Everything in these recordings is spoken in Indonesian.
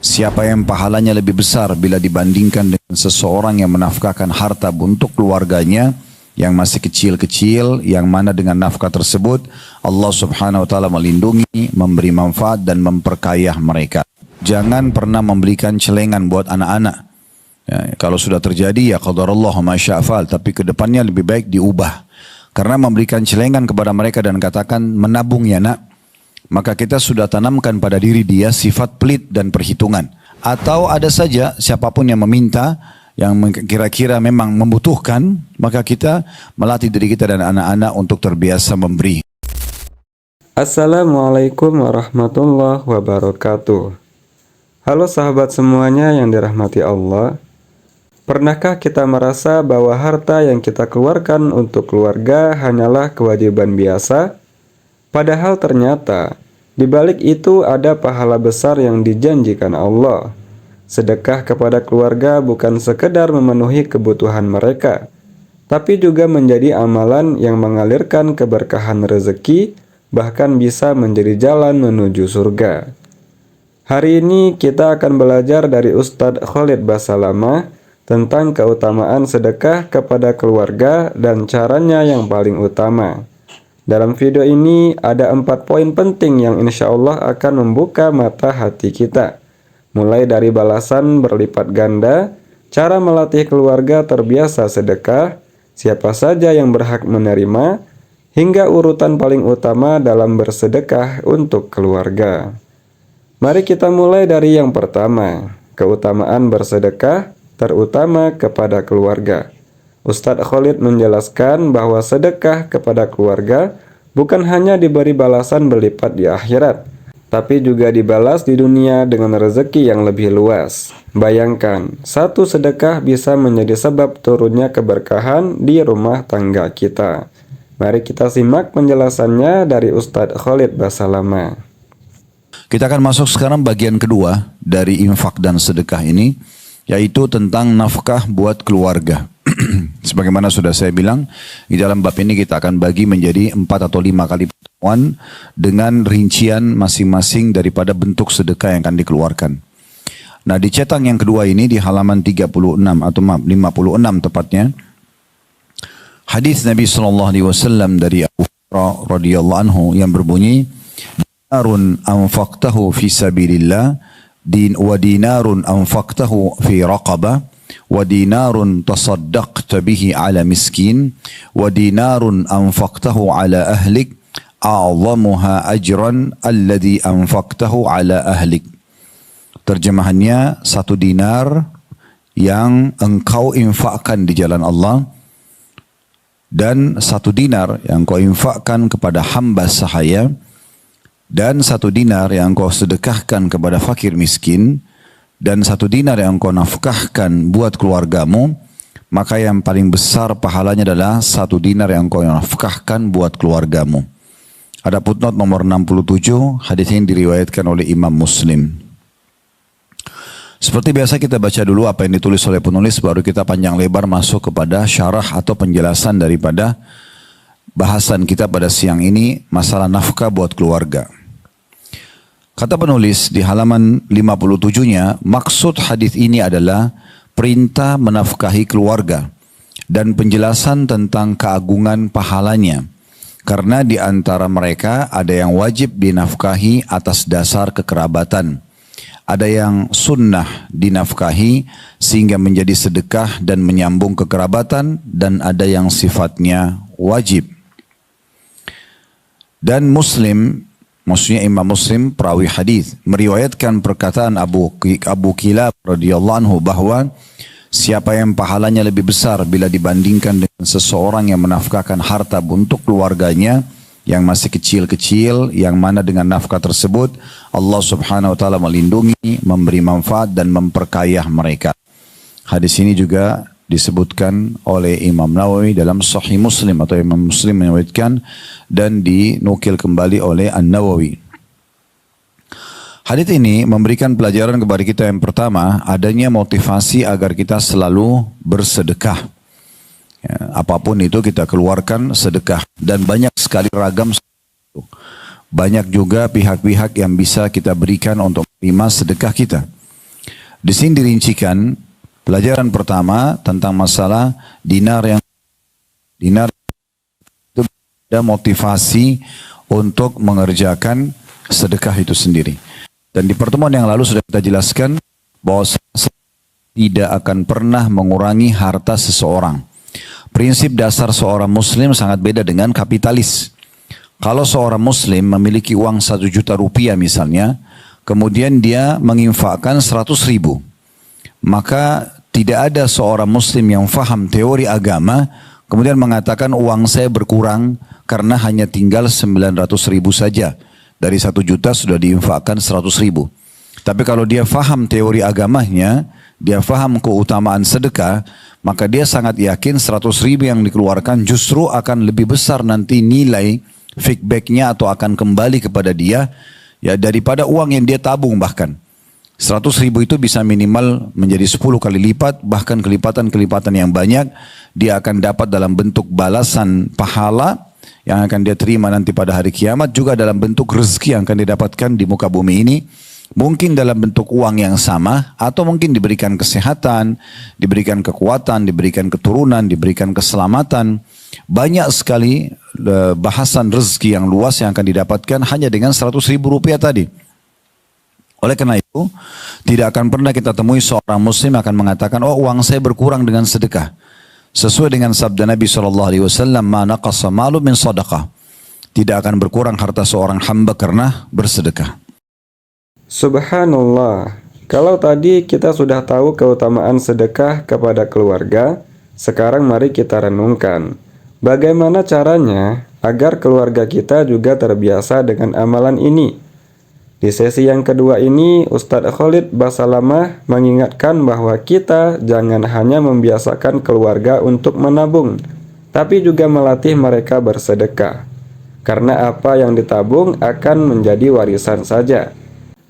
Siapa yang pahalanya lebih besar bila dibandingkan dengan seseorang yang menafkahkan harta untuk keluarganya yang masih kecil-kecil, yang mana dengan nafkah tersebut Allah subhanahu wa ta'ala melindungi, memberi manfaat dan memperkaya mereka. Jangan pernah memberikan celengan buat anak-anak. Ya, kalau sudah terjadi ya qadarullah ma syaa fa'al, tapi kedepannya lebih baik diubah. Karena memberikan celengan kepada mereka dan katakan menabung ya nak, maka kita sudah tanamkan pada diri dia sifat pelit dan perhitungan. Atau ada saja siapapun yang meminta, yang kira-kira memang membutuhkan, maka kita melatih diri kita dan anak-anak untuk terbiasa memberi. Assalamualaikum warahmatullahi wabarakatuh. Halo sahabat semuanya yang dirahmati Allah. Pernahkah kita merasa bahwa harta yang kita keluarkan untuk keluarga hanyalah kewajiban biasa? Padahal ternyata di balik itu ada pahala besar yang dijanjikan Allah. Sedekah kepada keluarga bukan sekedar memenuhi kebutuhan mereka, tapi juga menjadi amalan yang mengalirkan keberkahan rezeki, bahkan bisa menjadi jalan menuju surga. Hari ini kita akan belajar dari Ustadz Khalid Basalamah tentang keutamaan sedekah kepada keluarga dan caranya yang paling utama. Dalam video ini ada 4 poin penting yang insya Allah akan membuka mata hati kita. Mulai dari balasan berlipat ganda, cara melatih keluarga terbiasa sedekah, siapa saja yang berhak menerima, hingga urutan paling utama dalam bersedekah untuk keluarga. Mari kita mulai dari yang pertama, keutamaan bersedekah terutama kepada keluarga. Ustadz Khalid menjelaskan bahwa sedekah kepada keluarga bukan hanya diberi balasan berlipat di akhirat, tapi juga dibalas di dunia dengan rezeki yang lebih luas. Bayangkan, satu sedekah bisa menjadi sebab turunnya keberkahan di rumah tangga kita. Mari kita simak penjelasannya dari Ustadz Khalid Basalamah. Kita akan masuk sekarang bagian kedua dari infak dan sedekah ini, yaitu tentang nafkah buat keluarga. Sebagaimana sudah saya bilang, di dalam bab ini kita akan bagi menjadi 4 atau 5 kali pertemuan dengan rincian masing-masing daripada bentuk sedekah yang akan dikeluarkan. Nah, di cetak yang kedua ini di halaman 36 atau 56 tepatnya, hadis Nabi SAW dari Abu Hurairah radhiyallahu anhu yang berbunyi, dinarun anfaqtahu fi sabilillah wa dinarun anfaqtahu fi raqabah wa dinarun tasaddaqta bihi ala miskin wa dinarun anfaqtahu ala ahlik a'zamuha ajran alladhi anfaqtahu ala ahlik. Terjemahannya, 1 dinar yang engkau infakkan di jalan Allah dan 1 dinar yang kau infakkan kepada hamba sahaya dan 1 dinar yang kau sedekahkan kepada fakir miskin dan 1 dinar yang kau nafkahkan buat keluargamu, maka yang paling besar pahalanya adalah 1 dinar yang kau nafkahkan buat keluargamu. Ada footnote nomor 67, hadis ini diriwayatkan oleh Imam Muslim. Seperti biasa kita baca dulu apa yang ditulis oleh penulis, baru kita panjang lebar masuk kepada syarah atau penjelasan daripada bahasan kita pada siang ini, masalah nafkah buat keluarga. Kata penulis di halaman 57-nya, maksud hadis ini adalah perintah menafkahi keluarga dan penjelasan tentang keagungan pahalanya. Karena di antara mereka ada yang wajib dinafkahi atas dasar kekerabatan. Ada yang sunnah dinafkahi sehingga menjadi sedekah dan menyambung kekerabatan, dan ada yang sifatnya wajib. Dan Muslim, maksudnya Imam Muslim perawi hadis, meriwayatkan perkataan Abu Kilab radhiyallahu anhu bahwa siapa yang pahalanya lebih besar bila dibandingkan dengan seseorang yang menafkahkan harta untuk keluarganya yang masih kecil-kecil, yang mana dengan nafkah tersebut Allah subhanahu wa ta'ala melindungi, memberi manfaat dan memperkaya mereka. Hadis ini juga disebutkan oleh Imam Nawawi dalam Sahih Muslim, atau Imam Muslim meriwayatkan dan dinukil kembali oleh An-Nawawi. Hadis ini memberikan pelajaran kepada kita yang pertama, adanya motivasi agar kita selalu bersedekah. Ya, apapun itu kita keluarkan sedekah, dan banyak sekali ragam. Banyak juga pihak-pihak yang bisa kita berikan untuk menerima sedekah kita. Di sini dirincikan pelajaran pertama tentang masalah dinar itu ada motivasi untuk mengerjakan sedekah itu sendiri. Dan di pertemuan yang lalu sudah kita jelaskan bahwa tidak akan pernah mengurangi harta seseorang. Prinsip dasar seorang muslim sangat beda dengan kapitalis. Kalau seorang muslim memiliki uang 1 juta rupiah misalnya, kemudian dia menginfakkan 100.000, maka tidak ada seorang muslim yang faham teori agama kemudian mengatakan uang saya berkurang karena hanya tinggal 900.000 saja. Dari 1 juta sudah diinfakkan 100.000. Tapi kalau dia faham teori agamanya, dia faham keutamaan sedekah, maka dia sangat yakin 100.000 yang dikeluarkan justru akan lebih besar nanti nilai feedbacknya atau akan kembali kepada dia ya daripada uang yang dia tabung bahkan. 100.000 itu bisa minimal menjadi 10 kali lipat, bahkan kelipatan-kelipatan yang banyak dia akan dapat dalam bentuk balasan pahala yang akan dia terima nanti pada hari kiamat, juga dalam bentuk rezeki yang akan didapatkan di muka bumi ini. Mungkin dalam bentuk uang yang sama, atau mungkin diberikan kesehatan, diberikan kekuatan, diberikan keturunan, diberikan keselamatan. Banyak sekali bahasan rezeki yang luas yang akan didapatkan hanya dengan 100.000 rupiah tadi. Oleh karena itu, tidak akan pernah kita temui seorang muslim akan mengatakan, oh uang saya berkurang dengan sedekah. Sesuai dengan sabda Nabi SAW, ma naqasa malu min sadaqah. Tidak akan berkurang harta seorang hamba karena bersedekah. Subhanallah, kalau tadi kita sudah tahu keutamaan sedekah kepada keluarga, sekarang mari kita renungkan. Bagaimana caranya agar keluarga kita juga terbiasa dengan amalan ini? Di sesi yang kedua ini, Ustadz Khalid Basalamah mengingatkan bahwa kita jangan hanya membiasakan keluarga untuk menabung, tapi juga melatih mereka bersedekah. Karena apa yang ditabung akan menjadi warisan saja.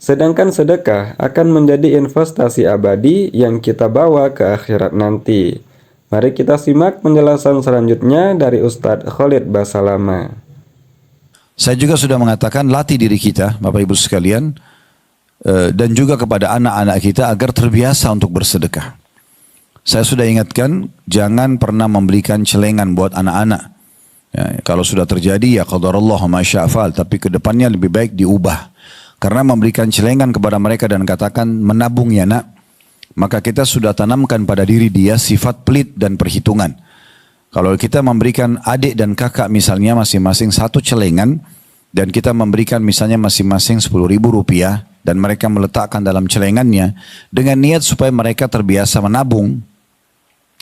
Sedangkan sedekah akan menjadi investasi abadi yang kita bawa ke akhirat nanti. Mari kita simak penjelasan selanjutnya dari Ustadz Khalid Basalamah. Saya juga sudah mengatakan latih diri kita, Bapak Ibu sekalian, dan juga kepada anak-anak kita agar terbiasa untuk bersedekah. Saya sudah ingatkan, jangan pernah memberikan celengan buat anak-anak. Ya, kalau sudah terjadi, ya qadarullah ma syaa fa'al, tapi kedepannya lebih baik diubah. Karena memberikan celengan kepada mereka dan katakan menabung ya nak, maka kita sudah tanamkan pada diri dia sifat pelit dan perhitungan. Kalau kita memberikan adik dan kakak misalnya masing-masing 1 celengan, dan kita memberikan misalnya masing-masing 10.000 rupiah, dan mereka meletakkan dalam celengannya dengan niat supaya mereka terbiasa menabung,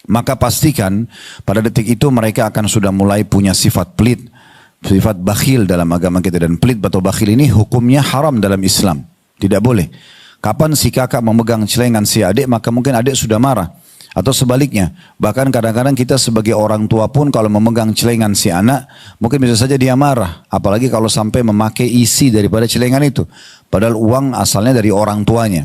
maka pastikan pada detik itu mereka akan sudah mulai punya sifat pelit, sifat bakhil dalam agama kita. Dan pelit atau bakhil ini hukumnya haram dalam Islam, tidak boleh. Kapan si kakak memegang celengan si adik, maka mungkin adik sudah marah. Atau sebaliknya, bahkan kadang-kadang kita sebagai orang tua pun kalau memegang celengan si anak, mungkin bisa saja dia marah. Apalagi kalau sampai memakai isi daripada celengan itu. Padahal uang asalnya dari orang tuanya.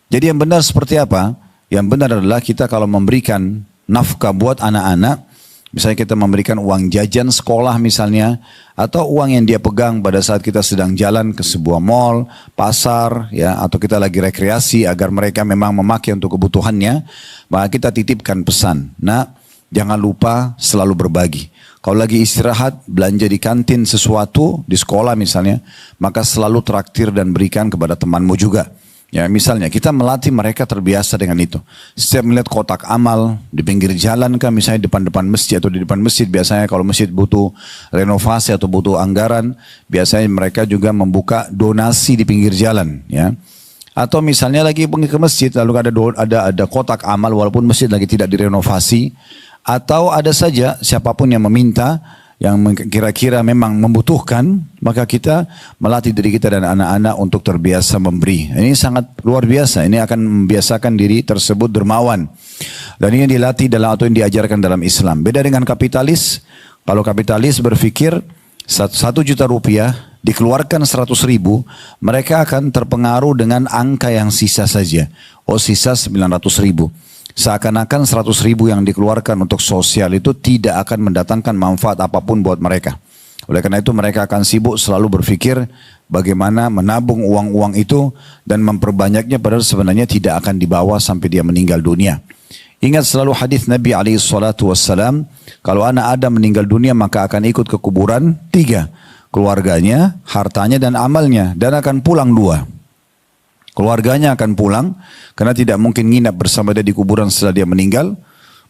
Jadi yang benar seperti apa? Yang benar adalah kita kalau memberikan nafkah buat anak-anak, misalnya kita memberikan uang jajan sekolah misalnya, atau uang yang dia pegang pada saat kita sedang jalan ke sebuah mall, pasar, ya, atau kita lagi rekreasi agar mereka memang memakai untuk kebutuhannya, maka kita titipkan pesan, nah jangan lupa selalu berbagi. Kalau lagi istirahat, belanja di kantin sesuatu, di sekolah misalnya, maka selalu traktir dan berikan kepada temanmu juga. Ya, misalnya kita melatih mereka terbiasa dengan itu. Setiap melihat kotak amal di pinggir jalan kan, misalnya depan-depan masjid atau di depan masjid, biasanya kalau masjid butuh renovasi atau butuh anggaran, biasanya mereka juga membuka donasi di pinggir jalan, ya. Atau misalnya lagi pergi ke masjid lalu ada kotak amal walaupun masjid lagi tidak direnovasi, atau ada saja siapapun yang meminta, yang kira-kira memang membutuhkan, maka kita melatih diri kita dan anak-anak untuk terbiasa memberi. Ini sangat luar biasa. Ini akan membiasakan diri tersebut dermawan. Dan ini dilatih dalam atau yang diajarkan dalam Islam. Beda dengan kapitalis. Kalau kapitalis berpikir 1 juta rupiah dikeluarkan 100.000, mereka akan terpengaruh dengan angka yang sisa saja. Oh, sisa 900.000. Seakan-akan 100.000 yang dikeluarkan untuk sosial itu tidak akan mendatangkan manfaat apapun buat mereka. Oleh karena itu mereka akan sibuk selalu berpikir bagaimana menabung uang-uang itu dan memperbanyaknya padahal sebenarnya tidak akan dibawa sampai dia meninggal dunia. Ingat selalu hadis Nabi SAW, kalau anak Adam meninggal dunia maka akan ikut ke kuburan 3, keluarganya, hartanya dan amalnya, dan akan pulang 2. Keluarganya akan pulang karena tidak mungkin nginap bersama dia di kuburan setelah dia meninggal.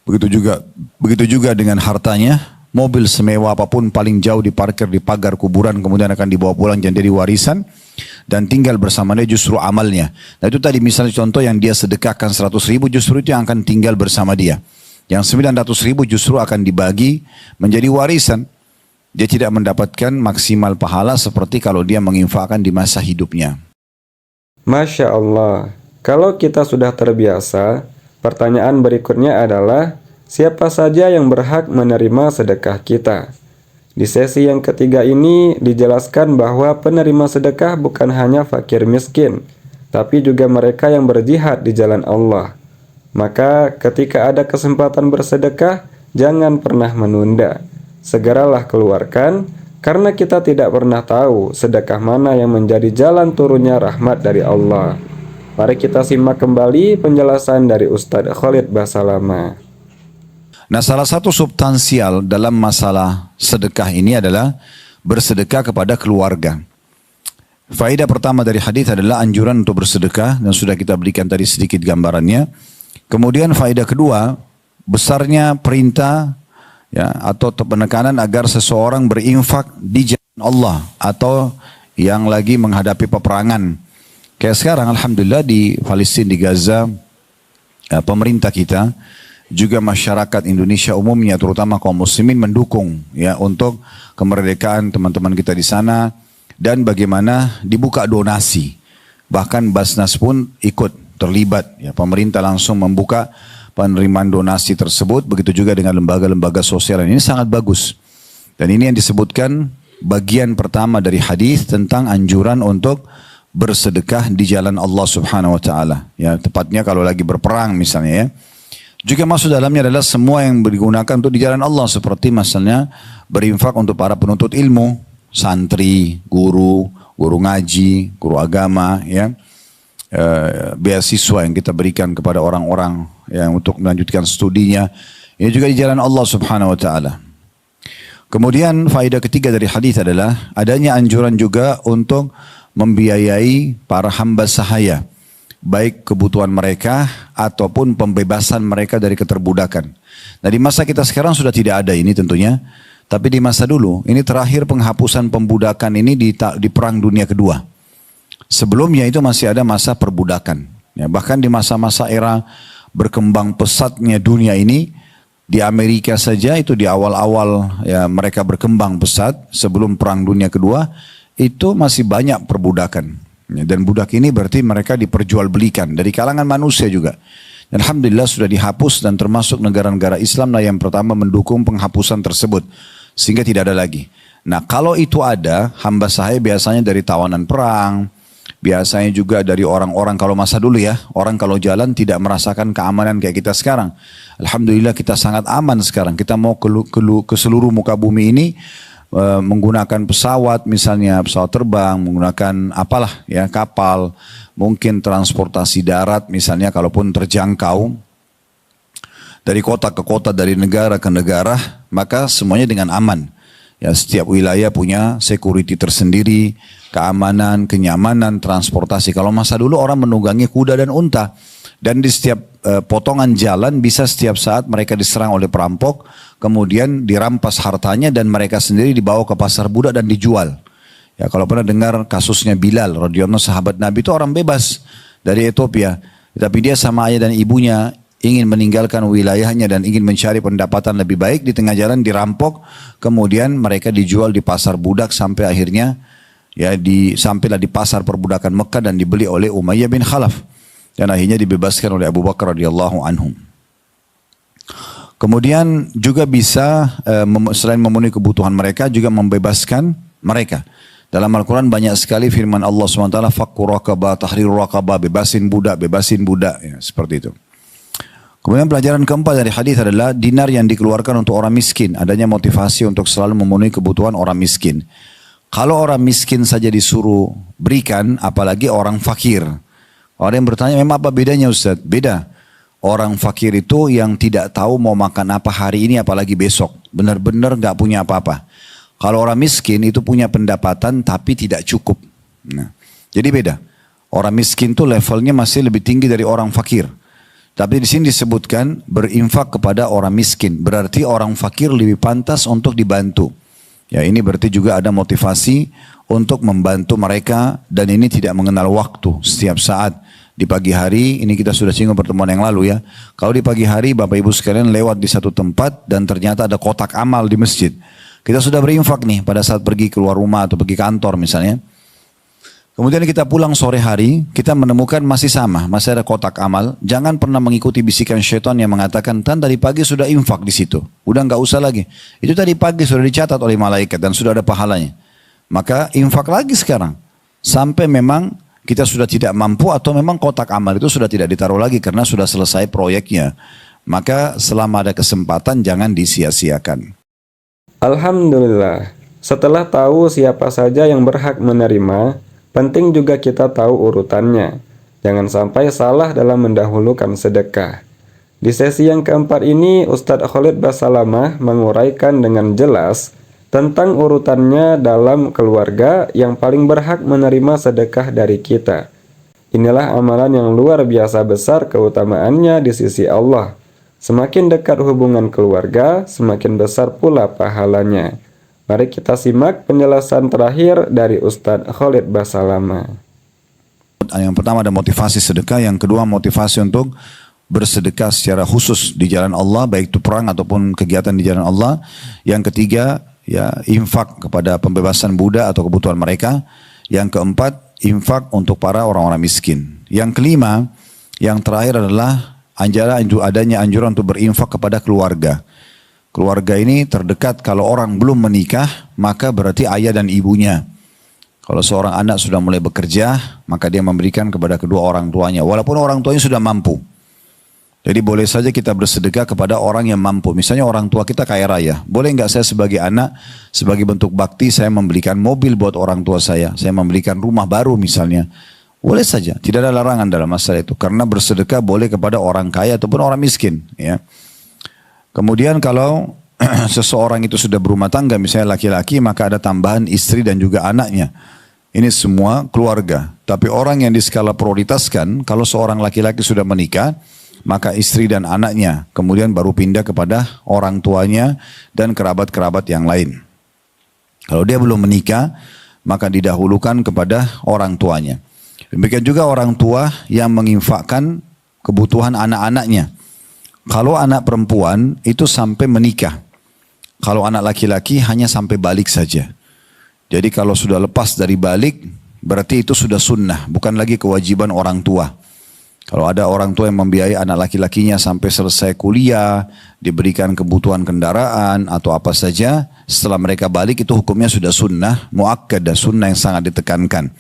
Begitu juga dengan hartanya. Mobil semewah apapun paling jauh diparkir di pagar kuburan kemudian akan dibawa pulang jadi warisan dan tinggal bersama dia justru amalnya. Nah itu tadi misalnya contoh yang dia sedekahkan 100 ribu justru itu yang akan tinggal bersama dia. Yang 900 ribu justru akan dibagi menjadi warisan. Dia tidak mendapatkan maksimal pahala seperti kalau dia menginfakkan di masa hidupnya. Masya Allah, kalau kita sudah terbiasa, pertanyaan berikutnya adalah, siapa saja yang berhak menerima sedekah kita? Di sesi yang ketiga ini dijelaskan bahwa penerima sedekah bukan hanya fakir miskin, tapi juga mereka yang berjihad di jalan Allah. Maka ketika ada kesempatan bersedekah, jangan pernah menunda. Segeralah keluarkan, karena kita tidak pernah tahu sedekah mana yang menjadi jalan turunnya rahmat dari Allah. Mari kita simak kembali penjelasan dari Ustadz Khalid Basalamah. Nah salah satu substansial dalam masalah sedekah ini adalah bersedekah kepada keluarga. Faedah pertama dari hadis adalah anjuran untuk bersedekah dan sudah kita berikan tadi sedikit gambarannya. Kemudian faedah kedua, besarnya perintah ya atau penekanan agar seseorang berinfak di jalan Allah atau yang lagi menghadapi peperangan. Kayak sekarang alhamdulillah di Palestina, di Gaza, pemerintah kita juga masyarakat Indonesia umumnya terutama kaum muslimin mendukung ya untuk kemerdekaan teman-teman kita di sana dan bagaimana dibuka donasi. Bahkan Basnas pun ikut terlibat ya, pemerintah langsung membuka penerimaan donasi tersebut, begitu juga dengan lembaga-lembaga sosial. Ini sangat bagus. Dan ini yang disebutkan bagian pertama dari hadis tentang anjuran untuk bersedekah di jalan Allah Subhanahu wa taala. Ya, tepatnya kalau lagi berperang misalnya ya. Juga masuk dalamnya adalah semua yang digunakan untuk di jalan Allah seperti misalnya berinfak untuk para penuntut ilmu, santri, guru ngaji, guru agama ya. Beasiswa yang kita berikan kepada orang-orang yang untuk melanjutkan studinya, ini juga di jalan Allah Subhanahu wa taala. Kemudian faedah ketiga dari hadis adalah adanya anjuran juga untuk membiayai para hamba sahaya, baik kebutuhan mereka ataupun pembebasan mereka dari keterbudakan. Nah di masa kita sekarang sudah tidak ada ini tentunya, tapi di masa dulu ini terakhir penghapusan pembudakan ini di Perang Dunia Kedua. Sebelumnya itu masih ada masa perbudakan. Ya, bahkan di masa-masa era berkembang pesatnya dunia ini, di Amerika saja itu di awal-awal ya mereka berkembang pesat sebelum Perang Dunia Kedua, itu masih banyak perbudakan. Ya, dan budak ini berarti mereka diperjualbelikan dari kalangan manusia juga. Dan alhamdulillah sudah dihapus dan termasuk negara-negara Islam lah yang pertama mendukung penghapusan tersebut. Sehingga tidak ada lagi. Nah kalau itu ada, hamba sahaya biasanya dari tawanan perang, biasanya juga dari orang-orang kalau masa dulu ya, orang kalau jalan tidak merasakan keamanan kayak kita sekarang. Alhamdulillah kita sangat aman sekarang. Kita mau ke seluruh muka bumi ini menggunakan pesawat misalnya, pesawat terbang, menggunakan apalah ya, kapal, mungkin transportasi darat misalnya kalaupun terjangkau. Dari kota ke kota, dari negara ke negara, maka semuanya dengan aman. Ya, setiap wilayah punya security tersendiri, keamanan, kenyamanan, transportasi. Kalau masa dulu orang menunggangi kuda dan unta. Dan di setiap potongan jalan bisa setiap saat mereka diserang oleh perampok. Kemudian dirampas hartanya dan mereka sendiri dibawa ke pasar budak dan dijual. Ya, kalau pernah dengar kasusnya Bilal radhiyallahu, sahabat Nabi itu orang bebas dari Ethiopia. Tapi dia sama ayah dan ibunya ingin meninggalkan wilayahnya dan ingin mencari pendapatan lebih baik, di tengah jalan dirampok, kemudian mereka dijual di pasar budak sampai akhirnya ya sampailah di pasar perbudakan Mekah dan dibeli oleh Umayyah bin Khalaf dan akhirnya dibebaskan oleh Abu Bakar radhiyallahu anhum. Kemudian juga bisa selain memenuhi kebutuhan mereka juga membebaskan mereka. Dalam Al-Quran banyak sekali firman Allah SWT, fakku raqabah, tahriru raqabah, bebasin budak ya, seperti itu. Kemudian pelajaran keempat dari hadis adalah dinar yang dikeluarkan untuk orang miskin. Adanya motivasi untuk selalu memenuhi kebutuhan orang miskin. Kalau orang miskin saja disuruh berikan, apalagi orang fakir. Orang yang bertanya, memang apa bedanya Ustaz? Beda. Orang fakir itu yang tidak tahu mau makan apa hari ini apalagi besok. Benar-benar gak punya apa-apa. Kalau orang miskin itu punya pendapatan tapi tidak cukup. Nah, jadi beda. Orang miskin itu levelnya masih lebih tinggi dari orang fakir. Tapi di sini disebutkan berinfak kepada orang miskin. Berarti orang fakir lebih pantas untuk dibantu. Ya, ini berarti juga ada motivasi untuk membantu mereka dan ini tidak mengenal waktu setiap saat. Di pagi hari, ini kita sudah singgung pertemuan yang lalu ya. Kalau di pagi hari Bapak Ibu sekalian lewat di satu tempat dan ternyata ada kotak amal di masjid. Kita sudah berinfak nih pada saat pergi keluar rumah atau pergi kantor misalnya. Kemudian kita pulang sore hari, kita menemukan masih sama, masih ada kotak amal. Jangan pernah mengikuti bisikan syaitan yang mengatakan, kan tadi pagi sudah infak di situ. Udah nggak usah lagi. Itu tadi pagi sudah dicatat oleh malaikat dan sudah ada pahalanya. Maka infak lagi sekarang. Sampai memang kita sudah tidak mampu atau memang kotak amal itu sudah tidak ditaruh lagi karena sudah selesai proyeknya. Maka selama ada kesempatan jangan disia-siakan. Alhamdulillah, setelah tahu siapa saja yang berhak menerima, penting juga kita tahu urutannya. Jangan sampai salah dalam mendahulukan sedekah. Di sesi yang keempat ini, Ustadz Khalid Basalamah menguraikan dengan jelas tentang urutannya dalam keluarga yang paling berhak menerima sedekah dari kita. Inilah amalan yang luar biasa besar keutamaannya di sisi Allah. Semakin dekat hubungan keluarga, semakin besar pula pahalanya. Mari kita simak penjelasan terakhir dari Ustadz Khalid Basalamah. Yang pertama ada motivasi sedekah, yang kedua motivasi untuk bersedekah secara khusus di jalan Allah, baik itu perang ataupun kegiatan di jalan Allah. Yang ketiga, ya infak kepada pembebasan budak atau kebutuhan mereka. Yang keempat, infak untuk para orang-orang miskin. Yang kelima, yang terakhir adalah adanya anjuran untuk berinfak kepada keluarga. Keluarga ini terdekat kalau orang belum menikah, maka berarti ayah dan ibunya. Kalau seorang anak sudah mulai bekerja, maka dia memberikan kepada kedua orang tuanya. Walaupun orang tuanya sudah mampu. Jadi boleh saja kita bersedekah kepada orang yang mampu. Misalnya orang tua kita kaya raya. Boleh nggak saya sebagai anak, sebagai bentuk bakti, saya membelikan mobil buat orang tua saya. Saya membelikan rumah baru misalnya. Boleh saja, tidak ada larangan dalam masalah itu. Karena bersedekah boleh kepada orang kaya ataupun orang miskin. Ya. Kemudian kalau seseorang itu sudah berumah tangga, misalnya laki-laki, maka ada tambahan istri dan juga anaknya. Ini semua keluarga. Tapi orang yang diskala prioritaskan, kalau seorang laki-laki sudah menikah, maka istri dan anaknya. Kemudian baru pindah kepada orang tuanya dan kerabat-kerabat yang lain. Kalau dia belum menikah, maka didahulukan kepada orang tuanya. Demikian juga orang tua yang menginfakkan kebutuhan anak-anaknya. Kalau anak perempuan itu sampai menikah. Kalau anak laki-laki hanya sampai balik saja. Jadi kalau sudah lepas dari balik, berarti itu sudah sunnah, bukan lagi kewajiban orang tua. Kalau ada orang tua yang membiayai anak laki-lakinya sampai selesai kuliah, diberikan kebutuhan kendaraan atau apa saja, setelah mereka balik itu hukumnya sudah sunnah, muakkadah, sunnah yang sangat ditekankan.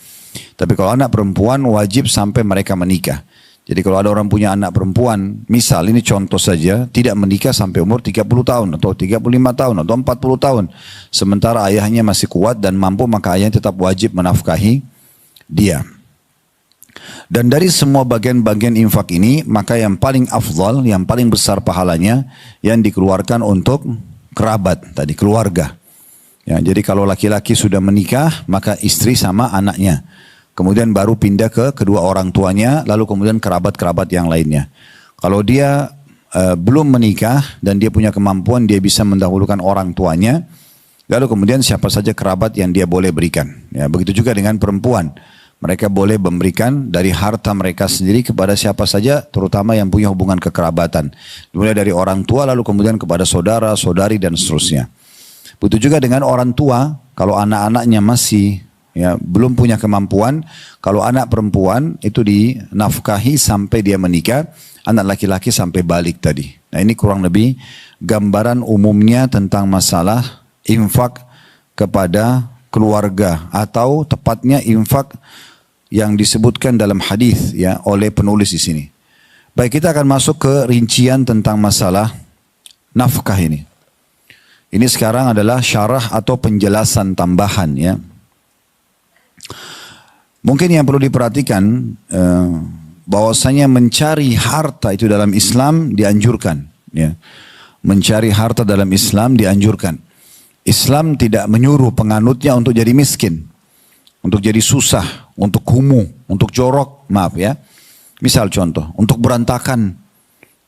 Tapi kalau anak perempuan wajib sampai mereka menikah. Jadi kalau ada orang punya anak perempuan, misal ini contoh saja, tidak menikah sampai umur 30 tahun atau 35 tahun atau 40 tahun. Sementara ayahnya masih kuat dan mampu, maka ayahnya tetap wajib menafkahi dia. Dan dari semua bagian-bagian infak ini, maka yang paling afdal, yang paling besar pahalanya, yang dikeluarkan untuk kerabat, tadi keluarga. Ya, jadi kalau laki-laki sudah menikah, maka istri sama anaknya. Kemudian baru pindah ke kedua orang tuanya, lalu kemudian kerabat-kerabat yang lainnya. Kalau dia belum menikah dan dia punya kemampuan, dia bisa mendahulukan orang tuanya. Lalu kemudian siapa saja kerabat yang dia boleh berikan. Ya, begitu juga dengan perempuan. Mereka boleh memberikan dari harta mereka sendiri kepada siapa saja, terutama yang punya hubungan kekerabatan. Mulai dari orang tua, lalu kemudian kepada saudara, saudari, dan seterusnya. Begitu juga dengan orang tua, kalau anak-anaknya masih belum punya kemampuan, kalau anak perempuan itu dinafkahi sampai dia menikah, anak laki-laki sampai balik tadi. Nah ini kurang lebih gambaran umumnya tentang masalah infak kepada keluarga, atau tepatnya infak yang disebutkan dalam hadis ya oleh penulis di sini. Baik, kita akan masuk ke rincian tentang masalah nafkah ini. Ini sekarang adalah syarah atau penjelasan tambahan ya. Mungkin yang perlu diperhatikan bahwasanya mencari harta itu dalam Islam dianjurkan. Ya. Mencari harta dalam Islam dianjurkan. Islam tidak menyuruh penganutnya untuk jadi miskin, untuk jadi susah, untuk kumuh, untuk jorok, maaf ya. Misal contoh, untuk berantakan.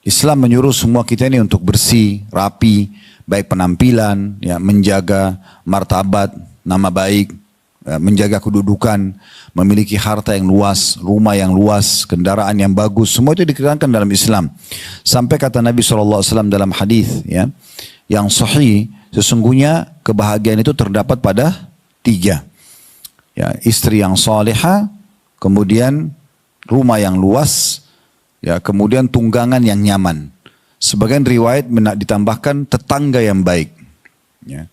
Islam menyuruh semua kita ini untuk bersih, rapi, baik penampilan, ya, menjaga martabat, nama baik, menjaga kedudukan, memiliki harta yang luas, rumah yang luas, kendaraan yang bagus, semua itu dikatakan dalam Islam. Sampai kata Nabi SAW dalam hadis ya, yang sahih, sesungguhnya kebahagiaan itu terdapat pada 3. Ya, istri yang salihah, kemudian rumah yang luas, ya, kemudian tunggangan yang nyaman. Sebagian riwayat ditambahkan tetangga yang baik. Ya.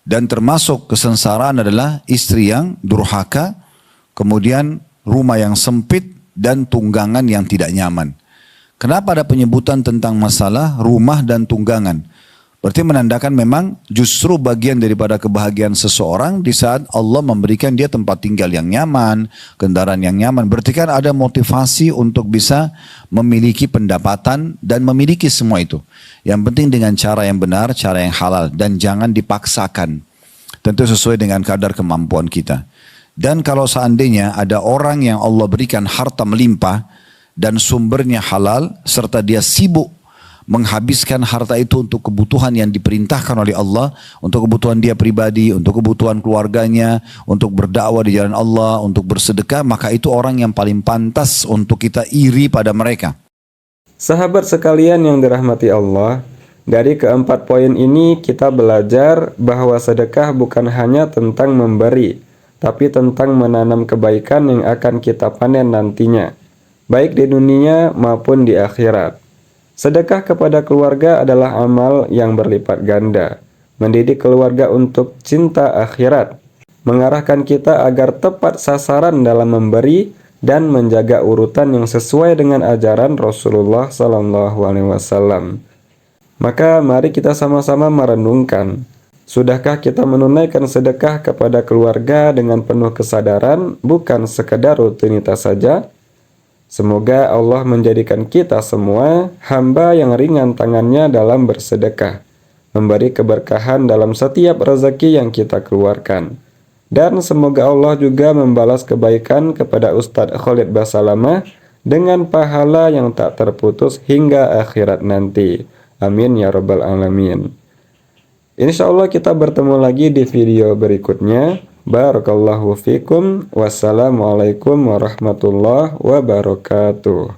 Dan termasuk kesengsaraan adalah istri yang durhaka, kemudian rumah yang sempit dan tunggangan yang tidak nyaman. Kenapa ada penyebutan tentang masalah rumah dan tunggangan? Berarti menandakan memang justru bagian daripada kebahagiaan seseorang di saat Allah memberikan dia tempat tinggal yang nyaman, kendaraan yang nyaman. Berarti kan ada motivasi untuk bisa memiliki pendapatan dan memiliki semua itu. Yang penting dengan cara yang benar, cara yang halal, dan jangan dipaksakan. Tentu sesuai dengan kadar kemampuan kita. Dan kalau seandainya ada orang yang Allah berikan harta melimpah dan sumbernya halal serta dia sibuk menghabiskan harta itu untuk kebutuhan yang diperintahkan oleh Allah, untuk kebutuhan dia pribadi, untuk kebutuhan keluarganya, untuk berdakwah di jalan Allah, untuk bersedekah, maka itu orang yang paling pantas untuk kita iri pada mereka. Sahabat sekalian yang dirahmati Allah, dari keempat poin ini kita belajar bahwa sedekah bukan hanya tentang memberi, tapi tentang menanam kebaikan yang akan kita panen nantinya, baik di dunia maupun di akhirat. Sedekah kepada keluarga adalah amal yang berlipat ganda, mendidik keluarga untuk cinta akhirat, mengarahkan kita agar tepat sasaran dalam memberi dan menjaga urutan yang sesuai dengan ajaran Rasulullah SAW. Maka mari kita sama-sama merenungkan, sudahkah kita menunaikan sedekah kepada keluarga dengan penuh kesadaran, bukan sekedar rutinitas saja? Semoga Allah menjadikan kita semua hamba yang ringan tangannya dalam bersedekah, memberi keberkahan dalam setiap rezeki yang kita keluarkan. Dan semoga Allah juga membalas kebaikan kepada Ustadz Khalid Basalamah dengan pahala yang tak terputus hingga akhirat nanti. Amin ya rabbal alamin. Insya Allah kita bertemu lagi di video berikutnya. Barakallahu fikum. Wassalamualaikum warahmatullahi wabarakatuh.